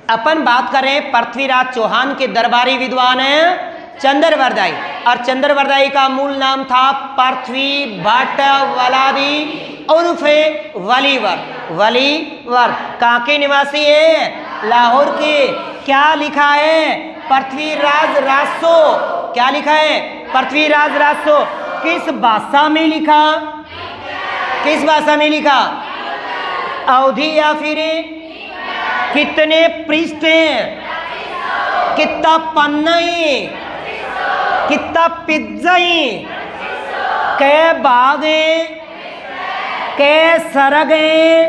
अपन बात करें पृथ्वीराज चौहान के दरबारी विद्वान हैं चंद्रवरदाई, और चंद्रवरदाई का मूल नाम था पृथ्वी भट्ट वलादी उर्फे वलीवर। वलीवर कहाँ के निवासी है? लाहौर के। क्या लिखा है? पृथ्वीराज रासो। क्या लिखा है? पृथ्वीराज रासो। किस भाषा में लिखा? किस भाषा में लिखा? अवधी या फिर? कितने पृष्ठ हैं? कितना पन्ना है? कितना पिज्जा है? कै भाग है? कै सरग है?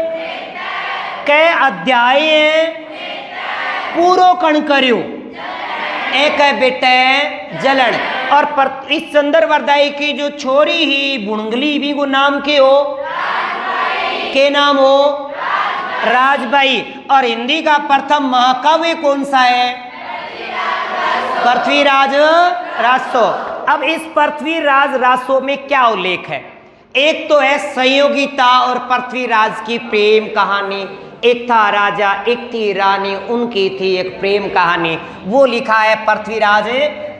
कै अध्याय है? पूरो कण करियो एक है बेटे जलन। और इस चंद्रवरदाई की जो छोरी ही बुणगली भी को नाम के हो, के नाम हो? राजबाई। और हिंदी का प्रथम महाकाव्य कौन सा है? पृथ्वीराज रासो। अब इस पृथ्वीराज रासो में क्या उल्लेख है? एक तो है संयोगिता और पृथ्वीराज की प्रेम कहानी। एक था राजा, एक थी रानी, उनकी थी एक प्रेम कहानी, वो लिखा है पृथ्वीराज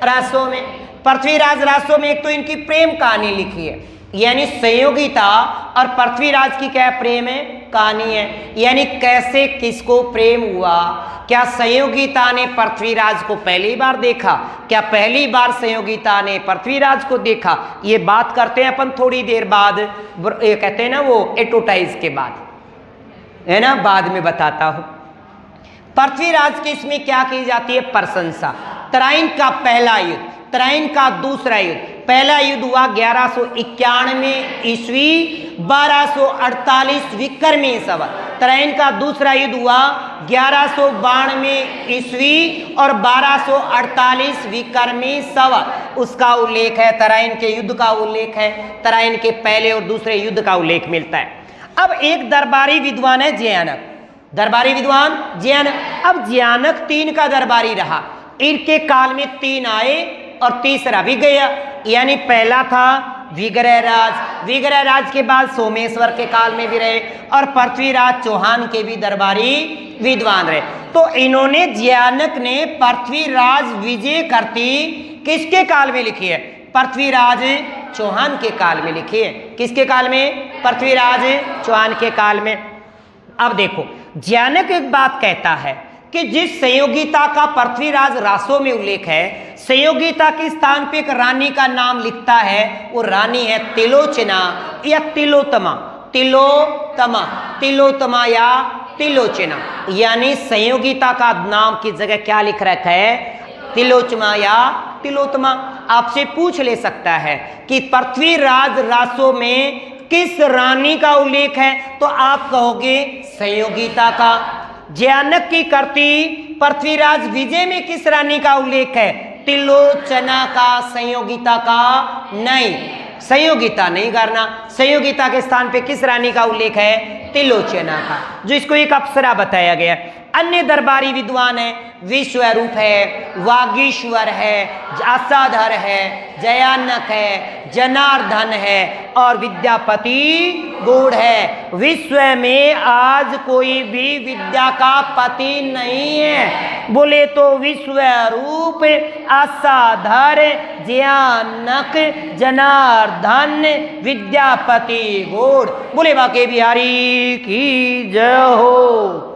रासो में। पृथ्वीराज रासो में एक तो इनकी प्रेम कहानी लिखी है, यानी संयोगिता, और पृथ्वीराज की क्या प्रेम है? कहानी है। यानी कैसे किसको प्रेम हुआ? क्या संयोगिता ने पृथ्वीराज को पहली बार देखा? क्या पहली बार संयोगिता ने पृथ्वीराज को देखा? ये बात करते हैं अपन थोड़ी देर बाद, ये कहते हैं ना वो एडवर्टाइज के बाद, है ना, बाद में बताता हूं। पृथ्वीराज की इसमें क्या की जाती है? प्रशंसा। तराइन का पहला युद्ध, तराइन का दूसरा युद्ध। पहला युद्ध हुआ 1191 ईस्वी, 1248 विक्रमी संवत। तराइन का दूसरा युद्ध हुआ 1192 ईस्वी और 1248 विक्रमी संवत। उसका उल्लेख है, तराइन के युद्ध का उल्लेख है, तराइन के पहले और दूसरे युद्ध का उल्लेख मिलता है। अब एक दरबारी विद्वान है जयानक, दरबारी विद्वान जयानक। अब जयानक 3 का दरबारी रहा, इनके काल में 3 आए और तीसरा भी गया, यानी पहला था विग्रहराज, विग्रहराज के बाद सोमेश्वर के काल में भी रहे, और पृथ्वीराज चौहान के भी दरबारी विद्वान रहे। तो इन्होंने जयानक ने पृथ्वीराज विजय करती किसके काल में लिखी है? पृथ्वीराज चौहान के काल में लिखी है। किसके काल में? पृथ्वीराज चौहान के काल में। अब देखो, जयानक एक बात कहता है कि जिस संयोगिता का पृथ्वीराज रासो में उल्लेख है, संयोगिता के स्थान पे एक रानी का नाम लिखता है, वो रानी है तिलोचना या तिलोत्तमा। तिलोत्तमा, तिलोत्तमा या तिलोचना, यानी संयोगिता का नाम की जगह क्या लिख रखा है? तिलोचना या तिलोत्तमा। आपसे पूछ ले सकता है कि पृथ्वीराज रासो में किस रानी का उल्लेख है, तो आप कहोगे संयोगिता का। जयानक की करती पृथ्वीराज विजय में किस रानी का उल्लेख है? तिलोचना का, संयोगिता का नहीं। संयोगिता नहीं करना, संयोगिता के स्थान पे किस रानी का उल्लेख है? तिलोचना का, जो इसको एक अप्सरा बताया गया। अन्य दरबारी विद्वान है, विश्वरूप है, वागीश्वर है, असाधर है, जयानक है, जनार्दन है और विद्यापति गूढ़ है। विश्व में आज कोई भी विद्या का पति नहीं है, बोले तो विश्वरूप, असाधर, जयानक, जनार्दन, विद्यापति गूढ़। बोले बाके बिहारी की जय हो।